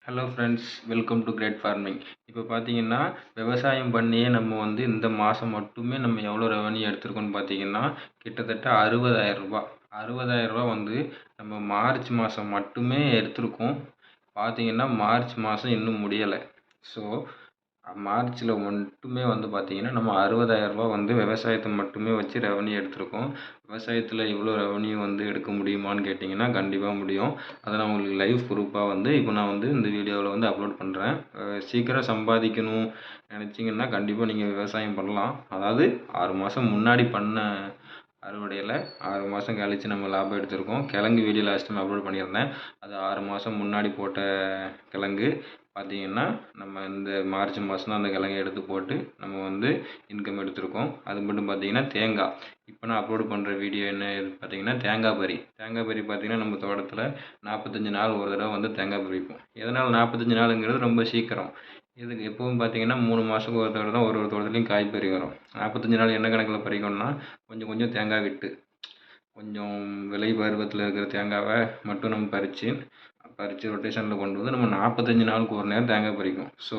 Hello friends, welcome to great farming. இப்போ பார்த்தீங்கன்னா, விவசாயம் பண்ணியே நம்ம வந்து இந்த மாதம் மட்டுமே நம்ம எவ்வளோ ரெவன்யூ எடுத்திருக்கோம்னு பார்த்தீங்கன்னா, கிட்டத்தட்ட ரூ. 60,000 ரூ. 60,000 வந்து நம்ம மார்ச் மாதம் மட்டுமே எடுத்திருக்கோம். பார்த்தீங்கன்னா, மார்ச் மாதம் இன்னும் முடியலை. ஸோ மார்ச்சில் மட்டுமே வந்து பார்த்திங்கன்னா நம்ம ரூ. 60,000 வந்து விவசாயத்தை மட்டுமே வச்சு ரெவன்யூ எடுத்திருக்கோம். விவசாயத்தில் இவ்வளோ ரெவன்யூ வந்து எடுக்க முடியுமான்னு கேட்டிங்கன்னா கண்டிப்பாக முடியும். அதை நான் உங்களுக்கு லைவ் ப்ரூஃபாக வந்து இப்போ நான் வந்து இந்த வீடியோவில் வந்து அப்லோட் பண்ணுறேன். சீக்கிரம் சம்பாதிக்கணும் நினச்சிங்கன்னா கண்டிப்பாக நீங்கள் விவசாயம் பண்ணலாம். அதாவது 6 மாதம் முன்னாடி பண்ண அறுவடையில் 6 மாதம் கழித்து நம்ம லாபம் எடுத்திருக்கோம். கிழங்கு வீடியோ லாஸ்ட் டைம் அப்லோட் பண்ணியிருந்தேன். அது 6 மாதம் முன்னாடி போட்ட கிழங்கு. பார்த்திங்கன்னா நம்ம இந்த மார்ச் மாதம் தான் அந்த கிழங்கை எடுத்து போட்டு நம்ம வந்து இன்கம் எடுத்திருக்கோம். அது மட்டும் பார்த்திங்கன்னா தேங்காய். இப்போ நான் அப்லோட் பண்ணுற வீடியோ என்ன பார்த்திங்கன்னா தேங்காய் பறி பார்த்திங்கன்னா நம்ம தோட்டத்தில் 45 நாள் ஒரு தடவை வந்து தேங்காய் பறிப்போம். எதனால் 45 நாளுங்கிறது ரொம்ப சீக்கிரம். இதுக்கு எப்பவும் பார்த்திங்கன்னா 3 மாதத்துக்கு ஒரு தடவை தான் ஒரு தோட்டத்துலையும் காய் பறி வரும். 45 நாள் என்ன கணக்கில் பறிக்கணும்னா கொஞ்சம் கொஞ்சம் தேங்காய் விட்டு கொஞ்சம் விலை பருவத்தில் இருக்கிற தேங்காவை மட்டும் நம்ம பறித்து ரொட்டேஷனில் கொண்டு வந்து நம்ம 45 நாளுக்கு ஒரு நேரம் தேங்காய் பறிக்கும். ஸோ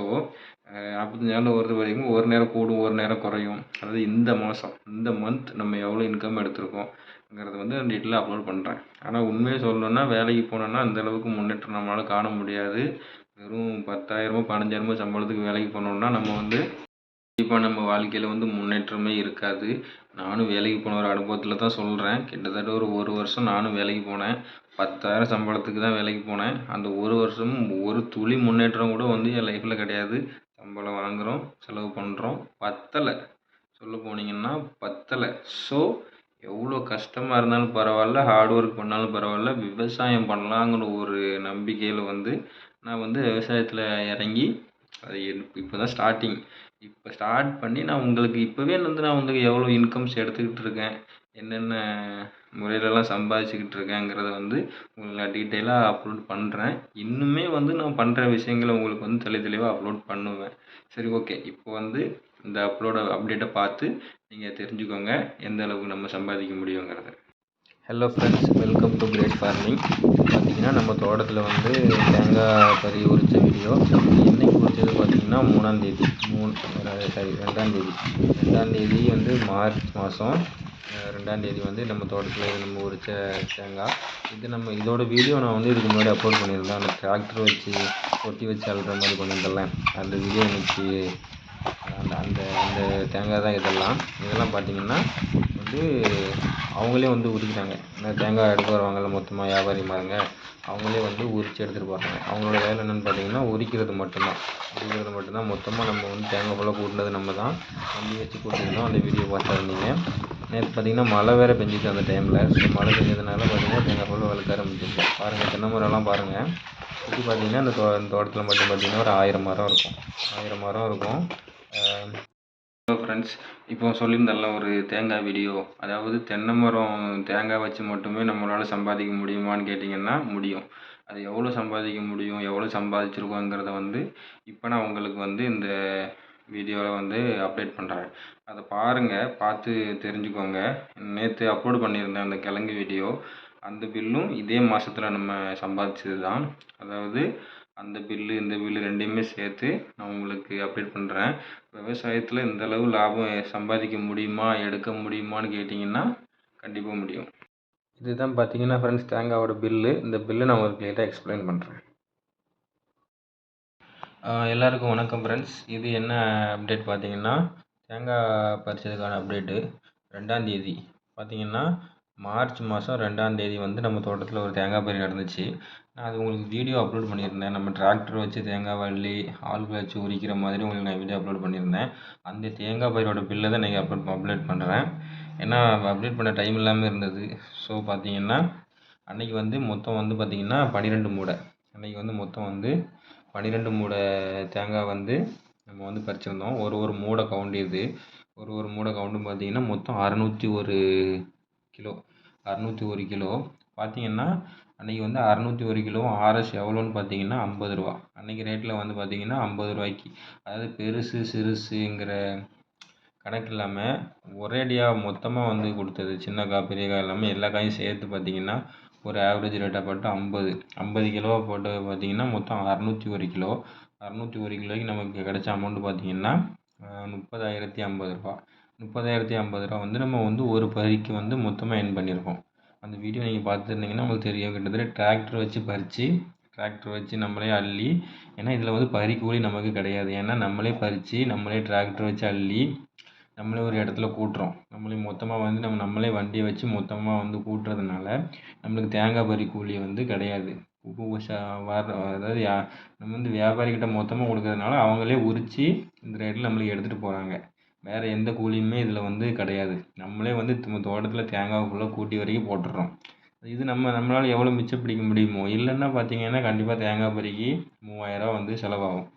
45 நாளில் ஒரு வரைக்கும் ஒரு நேரம் கூடும் ஒரு நேரம் குறையும். அதாவது இந்த மந்த் நம்ம எவ்வளோ இன்கம் எடுத்திருக்கோங்கிறத வந்து டீட்டெயிலாக அப்லோட் பண்ணுறேன். ஆனால் உண்மையை சொல்லணுன்னா வேலைக்கு போனோன்னா அந்தளவுக்கு முன்னேற்றம் நம்மளால் காண முடியாது. வெறும் 10,000 15,000 சம்பளத்துக்கு வேலைக்கு போனோம்னா நம்ம வந்து கண்டிப்பாக நம்ம வாழ்க்கையில் வந்து முன்னேற்றமே இருக்காது. நானும் வேலைக்கு போன ஒரு அனுபவத்தில் தான் சொல்கிறேன். கிட்டத்தட்ட ஒரு வருஷம் நானும் வேலைக்கு போனேன். 10,000 சம்பளத்துக்கு தான் வேலைக்கு போனேன். அந்த ஒரு வருஷமும் ஒரு துளி முன்னேற்றம் கூட வந்து என் லைஃப்பில் கிடையாது. சம்பளம் வாங்குகிறோம், செலவு பண்ணுறோம், பத்தலை. சொல்ல போனீங்கன்னா பத்தலை. ஸோ எவ்வளோ கஷ்டமாக இருந்தாலும் பரவாயில்ல, ஹார்ட் ஒர்க் பண்ணாலும் பரவாயில்ல, விவசாயம் பண்ணலாங்கிற ஒரு நம்பிக்கையில் வந்து நான் வந்து விவசாயத்தில் இறங்கி அது இப்போ தான் ஸ்டார்டிங். இப்போ ஸ்டார்ட் பண்ணி நான் உங்களுக்கு இப்போவே வந்து நான் வந்து எவ்வளோ இன்கம்ஸ் எடுத்துக்கிட்டு இருக்கேன், என்னென்ன முறையிலலாம் சம்பாதிச்சுக்கிட்டு இருக்கேங்கிறத வந்து உங்களுக்கு நான் டீட்டெயிலாக அப்லோட் பண்ணுறேன். இன்னுமே வந்து நான் பண்ணுற விஷயங்களை உங்களுக்கு வந்து தெளிவாக அப்லோட் பண்ணுவேன். சரி, ஓகே. இப்போ வந்து இந்த அப்டேட்டை பார்த்து நீங்கள் தெரிஞ்சுக்கோங்க எந்த அளவுக்கு நம்ம சம்பாதிக்க முடியுங்கிறத. Hello friends, welcome to great farming. பார்த்திங்கன்னா நம்ம தோட்டத்தில் வந்து தேங்காய் பறி உரித்த வீடியோ இன்றைக்கி உரித்தது பார்த்திங்கன்னா 2ஆம் தேதி வந்து மார்ச் மாதம் 2ஆம் தேதி வந்து நம்ம தோட்டத்தில் நம்ம உரித்த தேங்காய். இதோட வீடியோ நான் வந்து இதுக்கு முன்னாடி அப்லோட் பண்ணியிருந்தேன். அந்த டிராக்டர் வச்சு கொட்டி வச்சு அள்ளுற மாதிரி பண்ணியிருந்தேன். அந்த வீடியோ இன்றைக்கி அந்த தேங்காய் தான் இதெல்லாம் பார்த்திங்கன்னா வந்து அவங்களே வந்து உரிக்கிறாங்க. இந்த தேங்காய் எடுத்து வருவாங்கள்ல மொத்தமாக வியாபாரி மாருங்க, அவங்களே வந்து உரித்து எடுத்துகிட்டு போகிறாங்க. அவங்களோட வேலை என்னென்னு பார்த்தீங்கன்னா உரிக்கிறது மட்டும்தான். மொத்தமாக நம்ம வந்து தேங்காய் ஃபுல்லாக கூட்டினது நம்ம தான். வண்டி வச்சு கூட்டியிருந்தோம். அந்த வீடியோ பார்த்துருந்தீங்க. நேற்று பார்த்திங்கன்னா மழை வேறு பெஞ்சிச்சு அந்த டைமில். ஸோ மழை பெஞ்சதுனால பார்த்திங்கன்னா தேங்காய் ஃபுல்லாக வளர்க்க ஆரம்பிச்சிருச்சு. பாருங்கள், தென்னை மரம்லாம் பாருங்கள். சுற்றி பார்த்திங்கன்னா இந்த தோட்டத்தில் மட்டும் பார்த்திங்கன்னா ஒரு 1000 மரம் இருக்கும். 1000 மரம் இருக்கும். ஹலோ ஃப்ரெண்ட்ஸ், இப்போ சொல்லியிருந்தேன்ல ஒரு தேங்காய் வீடியோ, அதாவது தென்னை மரம் தேங்காய் வச்சு மட்டுமே நம்மளால் சம்பாதிக்க முடியுமான்னு கேட்டிங்கன்னா முடியும். அது எவ்வளோ சம்பாதிக்க முடியும், எவ்வளோ சம்பாதிச்சிருக்கோங்கிறத வந்து இப்போ நான் உங்களுக்கு வந்து இந்த வீடியோவில் வந்து அப்டேட் பண்ணுறேன். அதை பாருங்கள், பார்த்து தெரிஞ்சுக்கோங்க. நேற்று அப்லோட் பண்ணியிருந்தேன் அந்த கிழங்கு வீடியோ. அந்த பில்லும் இதே மாதத்தில் நம்ம சம்பாதிச்சது தான். அதாவது அந்த பில்லு இந்த பில்லு ரெண்டையுமே சேர்த்து நான் உங்களுக்கு அப்டேட் பண்ணுறேன். விவசாயத்தில் இந்த அளவு லாபம் சம்பாதிக்க முடியுமா, எடுக்க முடியுமான்னு கேட்டிங்கன்னா கண்டிப்பாக முடியும். இதுதான் பார்த்தீங்கன்னா ஃப்ரெண்ட்ஸ் தேங்காயோட பில்லு. இந்த பில்லு நான் உங்களுக்கு லேட்டாக எக்ஸ்பிளைன் பண்ணுறேன். எல்லாருக்கும் வணக்கம் ஃப்ரெண்ட்ஸ். இது என்ன அப்டேட் பார்த்தீங்கன்னா தேங்காய் பறிச்சதுக்கான அப்டேட்டு. 2ஆம் தேதி பார்த்தீங்கன்னா மார்ச் மாதம் 2ஆம் தேதி வந்து நம்ம தோட்டத்தில் ஒரு தேங்காய் பறி நடந்துச்சு. நான் அது உங்களுக்கு வீடியோ அப்லோட் பண்ணியிருந்தேன். நம்ம டிராக்டர் வச்சு தேங்காய் வள்ளி ஆள்கள் வச்சு உரிக்கிற மாதிரி உங்களுக்கு நான் வீடியோ அப்லோட் பண்ணியிருந்தேன். அந்த தேங்காய் பறியோட பில்லை தான் நீங்கள் அப்டேட் பண்ணுறேன். ஏன்னா அப்டேட் பண்ண டைம் இல்லாமல் இருந்தது. ஸோ பார்த்தீங்கன்னா அன்றைக்கி வந்து மொத்தம் வந்து பார்த்திங்கன்னா 12 மூடை. அன்றைக்கி வந்து மொத்தம் வந்து 12 மூடை தேங்காய் வந்து நம்ம வந்து பறிச்சிருந்தோம். ஒரு மூடை கவுண்ட் இது. ஒரு மூடை கவுண்டும் பார்த்திங்கன்னா மொத்தம் 601 கிலோ. 601 கிலோ பார்த்திங்கன்னா அன்றைக்கி வந்து 601 கிலோவும் ஆர்எஸ் எவ்வளோன்னு பார்த்தீங்கன்னா 50 ரூபா. அன்றைக்கி ரேட்டில் வந்து பார்த்திங்கன்னா 50 ரூபாய்க்கு, அதாவது பெருசு சிறுசுங்கிற கணக்கு இல்லாமல் ஒரேடியாக மொத்தமாக வந்து கொடுத்தது. சின்ன காய் பெரிய காய் எல்லாமே எல்லா காயும் சேர்த்து பார்த்திங்கன்னா ஒரு ஆவரேஜ் ரேட்டாக போட்டு 50 கிலோவை போட்டு பார்த்தீங்கன்னா மொத்தம் 601 கிலோ. 601 கிலோய்க்கு நமக்கு கிடைச்ச அமௌண்ட்டு பார்த்தீங்கன்னா 30,050 ரூபா. 30,050 ரூபா வந்து நம்ம வந்து ஒரு பறிக்கு வந்து மொத்தமாக எர்ன் பண்ணியிருக்கோம். அந்த வீடியோ நீங்கள் பார்த்துருந்தீங்கன்னா உங்களுக்கு தெரியும். கிட்டத்தட்ட டிராக்டர் வச்சு பறித்து, டிராக்டர் வச்சு நம்மளே அள்ளி, ஏன்னா இதில் வந்து பறி கூலி நமக்கு கிடையாது. ஏன்னா நம்மளே பறித்து நம்மளே டிராக்டர் வச்சு அள்ளி நம்மளே ஒரு இடத்துல கூட்டுறோம். நம்மளே மொத்தமாக வந்து நம்மளே வண்டியை வச்சு மொத்தமாக வந்து கூட்டுறதுனால நம்மளுக்கு தேங்காய் பறி கூலி வந்து கிடையாது. அதாவது நம்ம வந்து வியாபாரிகிட்ட மொத்தமாக கொடுக்கறதுனால அவங்களே உரித்து இந்த ரேட்டில் நம்மளுக்கு எடுத்துகிட்டு போகிறாங்க. வேறு எந்த கூலியுமே இதில் வந்து கிடையாது. நம்மளே வந்து தோட்டத்தில் தேங்காய் ஃபுல்லாக கூட்டி வரைக்கும் போட்டுடுறோம். இது நம்மளால் எவ்வளோ மிச்சம் பிடிக்க முடியுமோ. இல்லைன்னா பார்த்தீங்கன்னா கண்டிப்பாக தேங்காய் பறிக்கு 3000 ரூபா வந்து செலவாகும்.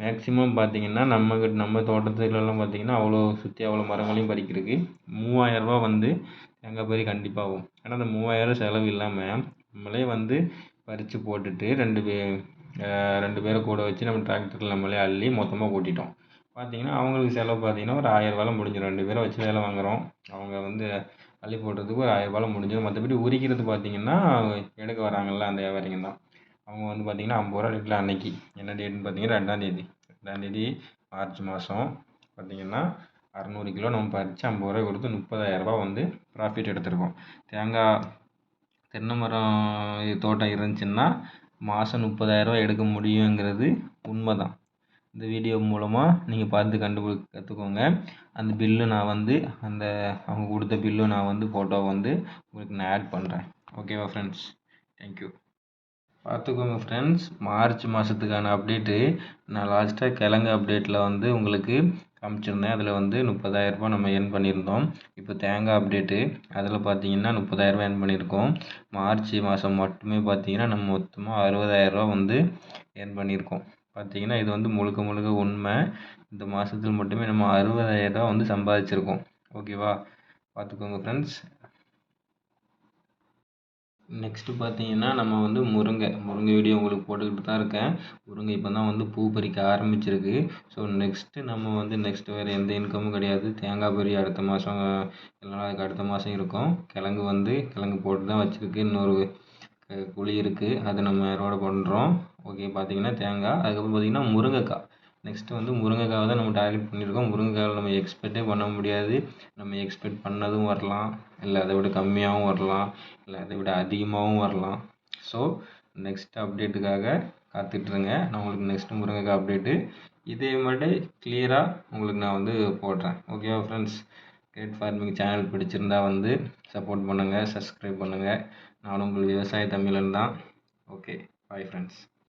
மேக்ஸிமம் பார்த்தீங்கன்னா நம்ம தோட்டத்துலலாம் பார்த்தீங்கன்னா அவ்வளோ சுற்றி அவ்வளோ மரங்களையும் பறிக்கிறதுக்கு 3000 ரூபா வந்து தேங்காய் பறி கண்டிப்பாக ஆகும். ஆனால் அந்த 3000 செலவு இல்லாமல் நம்மளே வந்து பறித்து போட்டுட்டு 2 பேரை கூட வச்சு நம்ம டிராக்டரில் நம்மளே அள்ளி மொத்தமாக கூட்டிட்டோம். பார்த்தீங்கன்னா அவங்களுக்கு செலவு பார்த்தீங்கன்னா ஒரு 1000 ரூபாயில் முடிஞ்சிடும். 2 பேரை வச்சு வேலை வாங்குகிறோம். அவங்க வந்து அள்ளி போடுறதுக்கு ஒரு 1000 ரூபாயில் முடிஞ்சிடும். மற்றபடி உரிக்கிறது பார்த்தீங்கன்னா எடுக்க வராங்கள்ல அந்த வியாபாரிங்க தான். அவங்க வந்து பார்த்தீங்கன்னா 50 ரூபா ரேட்டில் அன்னைக்கு என்ன டேட்னு பார்த்தீங்கன்னா 2ஆம் தேதி மார்ச் மாதம் பார்த்தீங்கன்னா 600 கிலோ நம்ம பறித்து 50 ரூபாய் கொடுத்து 30,000 ரூபா வந்து ப்ராஃபிட் எடுத்திருக்கோம். தேங்காய் தென்னை மரம் தோட்டம் இருந்துச்சுன்னா மாதம் 30,000 ரூபா எடுக்க முடியுங்கிறது உண்மை தான். இந்த வீடியோ மூலமாக நீங்கள் பார்த்து கற்றுக்கோங்க. அந்த பில்லு நான் வந்து அவங்க கொடுத்த பில்லு நான் வந்து ஃபோட்டோ வந்து உங்களுக்கு நான் ஆட் பண்ணுறேன். ஓகேவா ஃப்ரெண்ட்ஸ்? தேங்க்யூ. பார்த்துக்கோங்க ஃப்ரெண்ட்ஸ், மார்ச் மாதத்துக்கான அப்டேட்டு நான் லாஸ்ட்டாக கிழங்கு அப்டேட்டில் வந்து உங்களுக்கு காமிச்சிருந்தேன். அதில் வந்து 30,000 ரூபா நம்ம எர்ன் பண்ணியிருந்தோம். இப்போ தேங்காய் அப்டேட்டு அதில் பார்த்தீங்கன்னா 30,000 ரூபா எர்ன் பண்ணியிருக்கோம். மார்ச் மாதம் மட்டுமே பார்த்தீங்கன்னா நம்ம மொத்தமாக 60,000 ரூபா வந்து எர்ன் பண்ணியிருக்கோம். பார்த்தீங்கன்னா இது வந்து முழுக்க உண்மை. இந்த மாதத்தில் மட்டுமே நம்ம 60,000 ரூபா வந்து சம்பாதிச்சிருக்கோம். ஓகேவா? பார்த்துக்கோங்க ஃப்ரெண்ட்ஸ். நெக்ஸ்ட்டு பார்த்தீங்கன்னா நம்ம வந்து முருங்கை வீடியோ உங்களுக்கு போட்டுக்கிட்டு தான் இருக்கேன். முருங்கை இப்போ தான் வந்து பூ பறிக்க ஆரம்பிச்சிருக்கு. ஸோ நெக்ஸ்ட்டு வேறு எந்த இன்கமும் கிடையாது. தேங்காய் பறி அடுத்த மாதம் இல்லைனா அதுக்கு அடுத்த மாதம் இருக்கும். கிழங்கு போட்டு தான் வச்சுருக்கு. இன்னொரு குழி இருக்குது. அதை நம்ம அறுவடை பண்ணுறோம். ஓகே, பார்த்தீங்கன்னா தேங்காய். அதுக்கப்புறம் பார்த்தீங்கன்னா முருங்கைக்காய். நெக்ஸ்ட்டு வந்து முருங்கைக்காவை தான் நம்ம டார்கெட் பண்ணியிருக்கோம். முருங்கைக்காவில் நம்ம எக்ஸ்பெக்டே பண்ண முடியாது. நம்ம எக்ஸ்பெக்ட் பண்ணதும் வரலாம், இல்லை அதை விட கம்மியாகவும் வரலாம், இல்லை அதை விட அதிகமாகவும் வரலாம். ஸோ நெக்ஸ்ட் அப்டேட்டுக்காக காத்துட்ருங்க. நான் உங்களுக்கு நெக்ஸ்ட்டு முருங்கைக்காய் அப்டேட்டு இதே மாதிரி கிளியராக உங்களுக்கு நான் வந்து போடுறேன். ஓகேவா ஃப்ரெண்ட்ஸ்? கிரேட் ஃபார்மிங் சேனல் பிடிச்சிருந்தா வந்து சப்போர்ட் பண்ணுங்கள், சப்ஸ்கிரைப் பண்ணுங்கள். நான் உங்கள் விவசாய தமிழன் தான். Okay, bye friends.